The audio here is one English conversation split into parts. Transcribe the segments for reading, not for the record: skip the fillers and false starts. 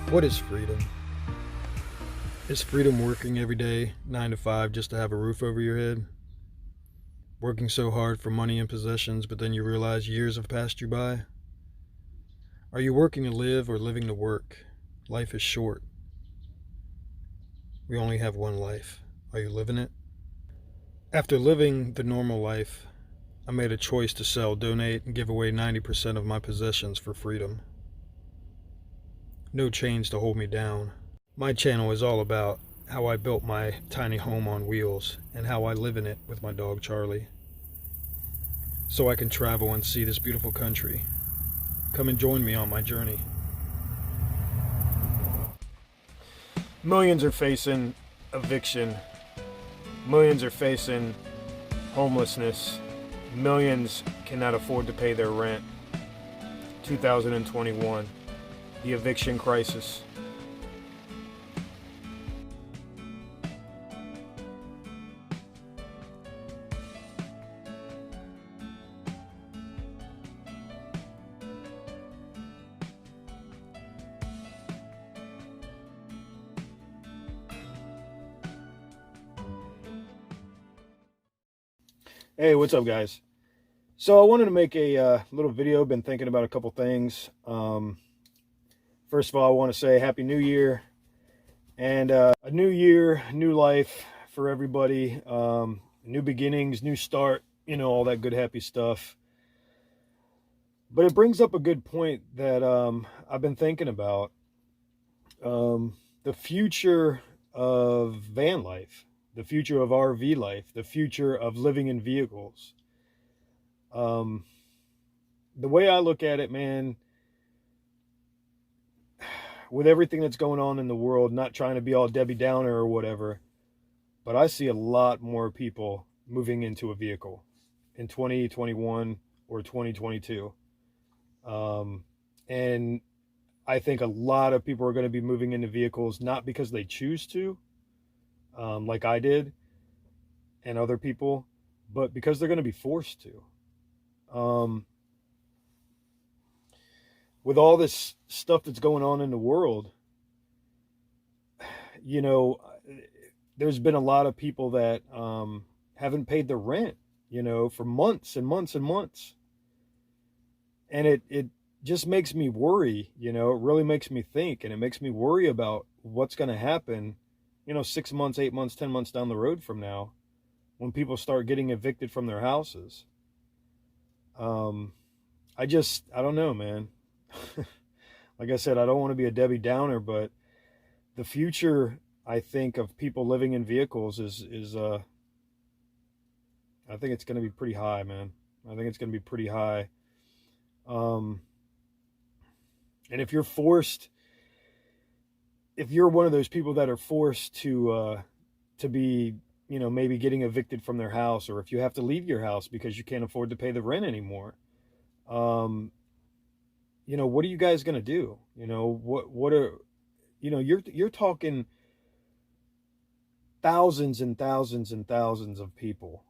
What is freedom? Is freedom working every day, 9 to 5, just to have a roof over your head? Working so hard for money and possessions, but then you realize years have passed you by? Are you working to live or living to work? Life is short. We only have one life. Are you living it? After living the normal life, I made a choice to sell, donate, and give away 90% of my possessions for freedom. No chains to hold me down. My channel is all about how I built my tiny home on wheels and how I live in it with my dog Charlie, so I can travel and see this beautiful country. Come and join me on my journey. Millions are facing eviction. Millions are facing homelessness. Millions cannot afford to pay their rent. 2021, the eviction crisis. Hey, what's up, guys? So I wanted to make a little video. Been thinking about a couple things. First of all, I want to say Happy New Year, and a new year, new life for everybody. New beginnings, new start, all that good, happy stuff. But it brings up a good point that I've been thinking about. The future of van life. The future of RV life, the future of living in vehicles. The way I look at it, man, with everything that's going on in the world, not trying to be all Debbie Downer or whatever, but I see a lot more people moving into a vehicle in 2021 or 2022. And I think a lot of people are going to be moving into vehicles, not because they choose to, like I did and other people, but because they're going to be forced to. With all this stuff that's going on in the world, there's been a lot of people that haven't paid their rent, for months and months and months. And it just makes me worry, it really makes me think, and it makes me worry about what's going to happen 6 months, 8 months, 10 months down the road from now, when people start getting evicted from their houses. I don't know, man. Like I said, I don't want to be a Debbie Downer, but the future, I think, of people living in vehicles is I think it's going to be pretty high, man. I think it's going to be pretty high. And if you're one of those people that are forced to be, maybe getting evicted from their house, or if you have to leave your house because you can't afford to pay the rent anymore, what are you guys going to do? You're talking thousands and thousands and thousands of people,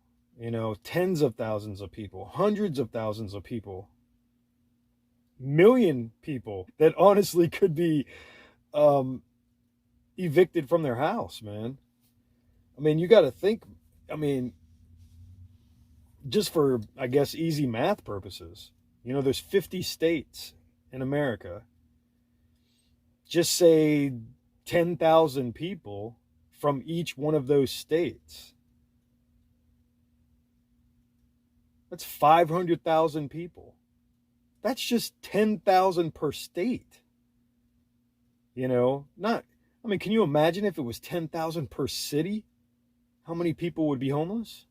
tens of thousands of people, hundreds of thousands of people, million people that honestly could be, evicted from their house, man. I mean, you got to think, just for, I guess, easy math purposes, there's 50 states in America. Just say 10,000 people from each one of those states. That's 500,000 people. That's just 10,000 per state. Can you imagine if it was 10,000 per city? How many people would be homeless?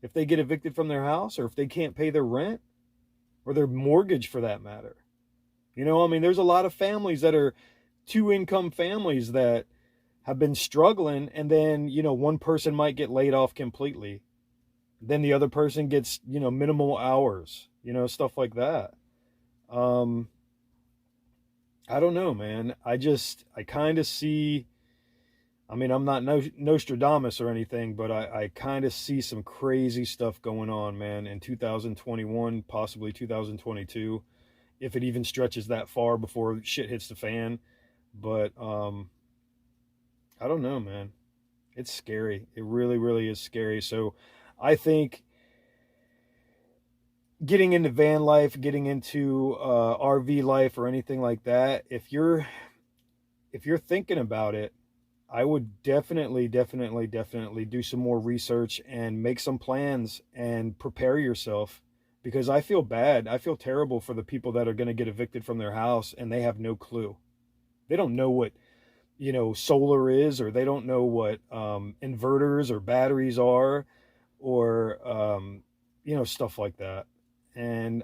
If they get evicted from their house, or if they can't pay their rent, or their mortgage for that matter. There's a lot of families that are two-income families that have been struggling, and then, one person might get laid off completely. Then the other person gets, minimal hours, stuff like that. I don't know, man. I kind of see, I'm not Nostradamus or anything, but I kind of see some crazy stuff going on, man, in 2021, possibly 2022. if it even stretches that far before shit hits the fan. But I don't know, man. It's scary. It really, really is scary. So I think getting into van life, getting into RV life or anything like that, if you're thinking about it, I would definitely do some more research and make some plans and prepare yourself, because I feel bad. I feel terrible for the people that are going to get evicted from their house and they have no clue. They don't know what, solar is, or they don't know what inverters or batteries are, or, stuff like that. And,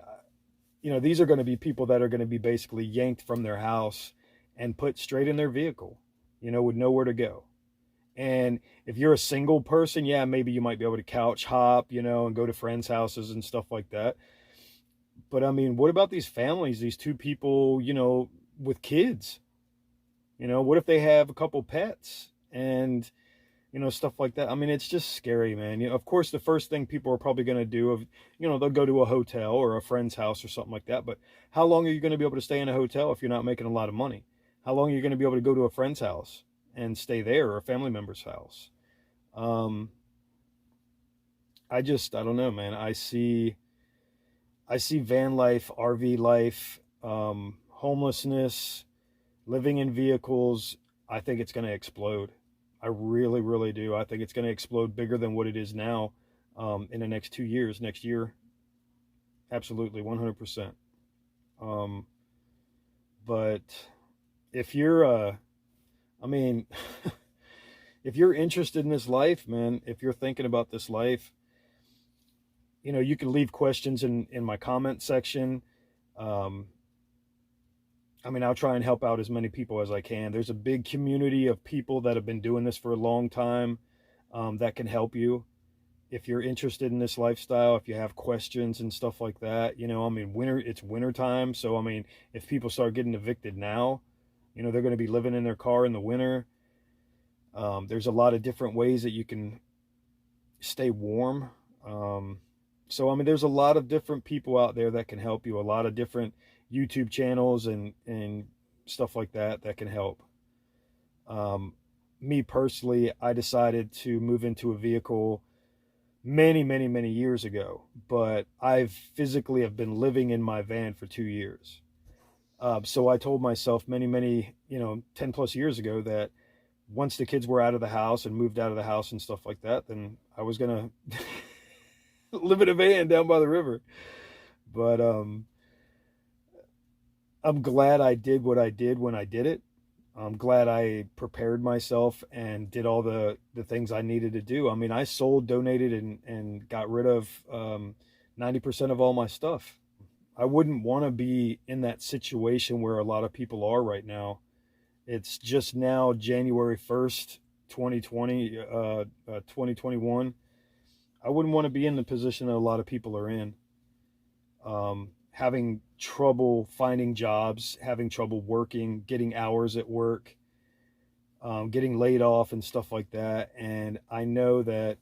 these are going to be people that are going to be basically yanked from their house and put straight in their vehicle, with nowhere to go. And if you're a single person, yeah, maybe you might be able to couch hop, and go to friends' houses and stuff like that. But I mean, what about these families, these two people, with kids? What if they have a couple pets and, stuff like that? I mean, it's just scary, man. Of course, the first thing people are probably going to do, they'll go to a hotel or a friend's house or something like that. But how long are you going to be able to stay in a hotel if you're not making a lot of money? How long are you going to be able to go to a friend's house and stay there, or a family member's house? I don't know, man. I see van life, RV life, homelessness, living in vehicles. I think it's going to explode. I really, really do. I think it's going to explode bigger than what it is now, in the next 2 years, next year. Absolutely, 100%. But if you're, I mean, if you're interested in this life, man, if you're thinking about this life, you can leave questions in my comment section. I mean, I'll try and help out as many people as I can. There's a big community of people that have been doing this for a long time, that can help you. If you're interested in this lifestyle, if you have questions and stuff like that, I mean, it's winter time. So, I mean, if people start getting evicted now, they're going to be living in their car in the winter. There's a lot of different ways that you can stay warm. So, I mean, there's a lot of different people out there that can help you, a lot of different YouTube channels and stuff like that can help. Me personally, I decided to move into a vehicle many years ago, but I've physically have been living in my van for 2 years. So I told myself many, 10 plus years ago that once the kids were out of the house and moved out of the house and stuff like that, then I was going to live in a van down by the river. But, I'm glad I did what I did when I did it. I'm glad I prepared myself and did all the things I needed to do. I mean, I sold, donated, and got rid of 90% of all my stuff. I wouldn't want to be in that situation where a lot of people are right now. It's just now January 1st, 2021. I wouldn't want to be in the position that a lot of people are in. Having trouble finding jobs, having trouble working, getting hours at work, getting laid off and stuff like that. And I know that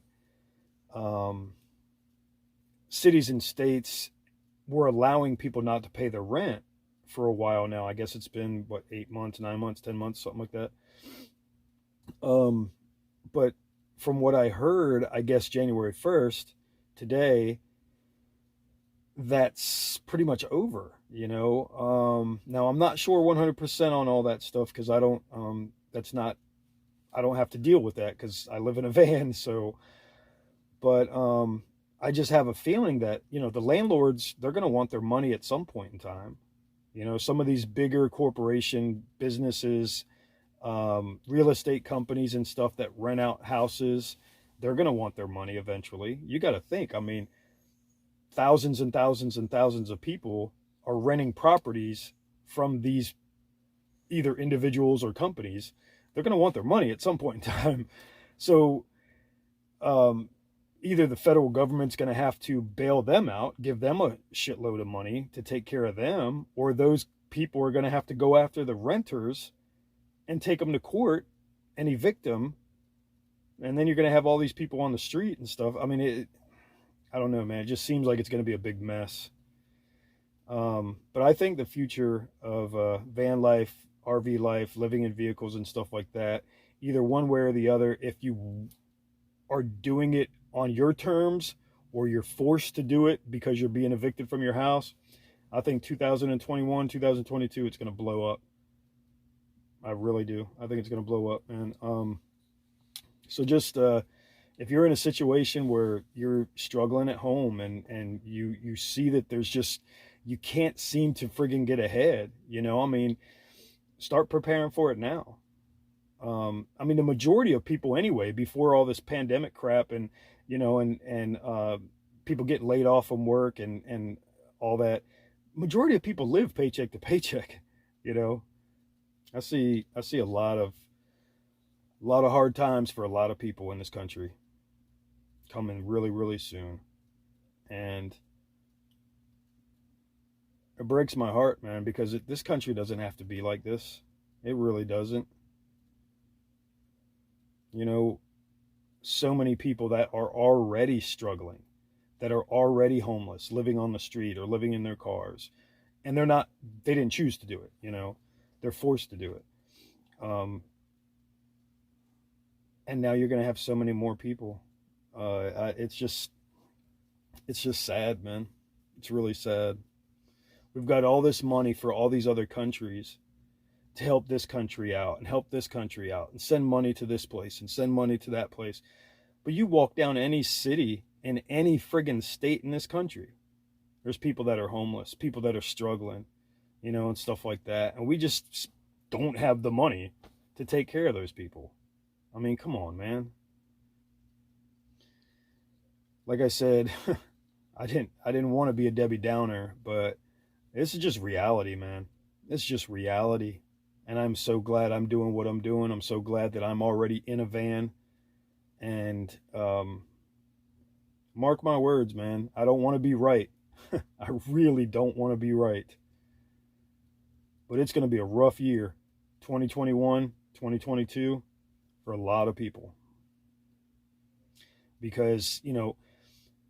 cities and states were allowing people not to pay their rent for a while now. I guess it's been, 8 months, 9 months, 10 months, something like that. But from what I heard, I guess January 1st, today, that's pretty much over, now I'm not sure 100% on all that stuff, because I don't have to deal with that because I live in a van. So, but I just have a feeling that, the landlords, they're going to want their money at some point in time. Some of these bigger corporation businesses, real estate companies and stuff that rent out houses, they're going to want their money eventually. You got to think, I mean, thousands and thousands and thousands of people are renting properties from these either individuals or companies. They're going to want their money at some point in time. So either the federal government's going to have to bail them out, give them a shitload of money to take care of them, or those people are going to have to go after the renters and take them to court and evict them. And then you're going to have all these people on the street and stuff. I mean, I don't know, man. It just seems like it's going to be a big mess. But I think the future of van life, RV life, living in vehicles and stuff like that, either one way or the other, if you are doing it on your terms or you're forced to do it because you're being evicted from your house, I think 2021, 2022, it's going to blow up. I really do. I think it's going to blow up, man. So just if you're in a situation where you're struggling at home and you see that there's just, you can't seem to friggin' get ahead, you know, I mean, start preparing for it now. I mean, the majority of people anyway, before all this pandemic crap and, you know, and people getting laid off from work and all that, majority of people live paycheck to paycheck, you know. I see a lot of hard times for a lot of people in this country coming really, really soon. And it breaks my heart, man, because this country doesn't have to be like this. It really doesn't. You know, so many people that are already struggling, that are already homeless, living on the street or living in their cars. And they didn't choose to do it, you know, they're forced to do it. And now you're going to have so many more people. It's just sad, man. It's really sad. We've got all this money for all these other countries to help this country out and help this country out and send money to this place and send money to that place. But you walk down any city in any friggin' state in this country, there's people that are homeless, people that are struggling, you know, and stuff like that. And we just don't have the money to take care of those people. I mean, come on, man. Like I said, I didn't want to be a Debbie Downer, but this is just reality, man. It's just reality. And I'm so glad I'm doing what I'm doing. I'm so glad that I'm already in a van. And mark my words, man, I don't want to be right. I really don't want to be right. But it's going to be a rough year, 2021, 2022, for a lot of people. Because, you know,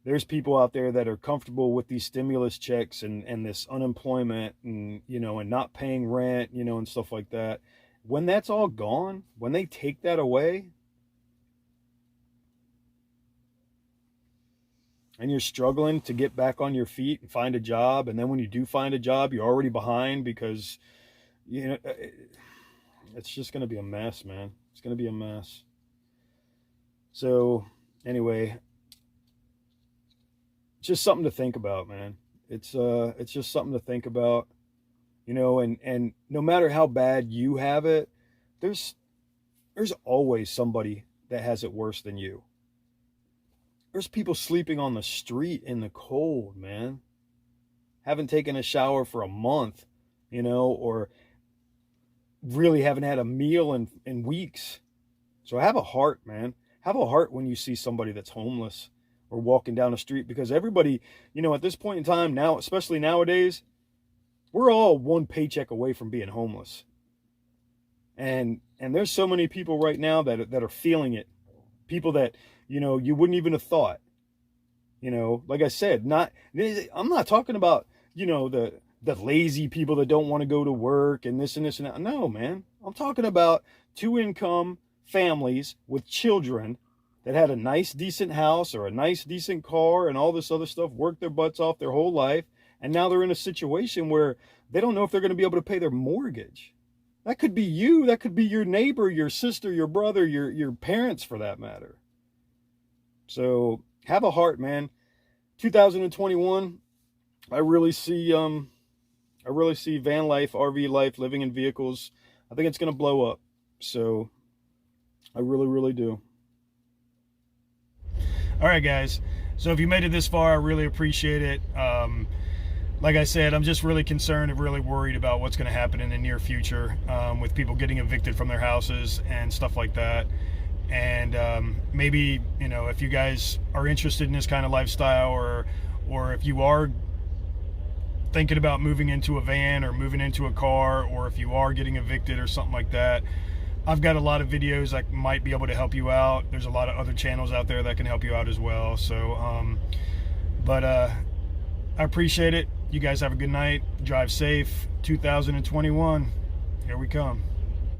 there's people out there that are comfortable with these stimulus checks and this unemployment and, you know, and not paying rent, you know, and stuff like that. When that's all gone, when they take that away, and you're struggling to get back on your feet and find a job, and then when you do find a job, you're already behind because, you know, it's just going to be a mess, man. It's going to be a mess. So anyway, just something to think about, man. It's just something to think about, you know, and no matter how bad you have it, there's always somebody that has it worse than you. There's people sleeping on the street in the cold, man. Haven't taken a shower for a month, you know, or really haven't had a meal in weeks. So have a heart, man. Have a heart when you see somebody that's homeless or walking down the street, because everybody, you know, at this point in time now, especially nowadays, we're all one paycheck away from being homeless. And there's so many people right now that are feeling it. People that, you know, you wouldn't even have thought, you know, like I said, I'm not talking about, you know, the lazy people that don't want to go to work and this and that. No, man, I'm talking about 2-income families with children that had a nice, decent house or a nice, decent car and all this other stuff, worked their butts off their whole life. And now they're in a situation where they don't know if they're going to be able to pay their mortgage. That could be you. That could be your neighbor, your sister, your brother, your parents, for that matter. So have a heart, man. 2021, I really see van life, RV life, living in vehicles. I think it's going to blow up. So I really, really do. All right, guys. So if you made it this far, I really appreciate it. Like I said, I'm just really concerned and really worried about what's going to happen in the near future with people getting evicted from their houses and stuff like that. And maybe, you know, if you guys are interested in this kind of lifestyle, or if you are thinking about moving into a van or moving into a car, or if you are getting evicted or something like that, I've got a lot of videos that might be able to help you out. There's a lot of other channels out there that can help you out as well. So, but I appreciate it. You guys have a good night. Drive safe. 2021. Here we come.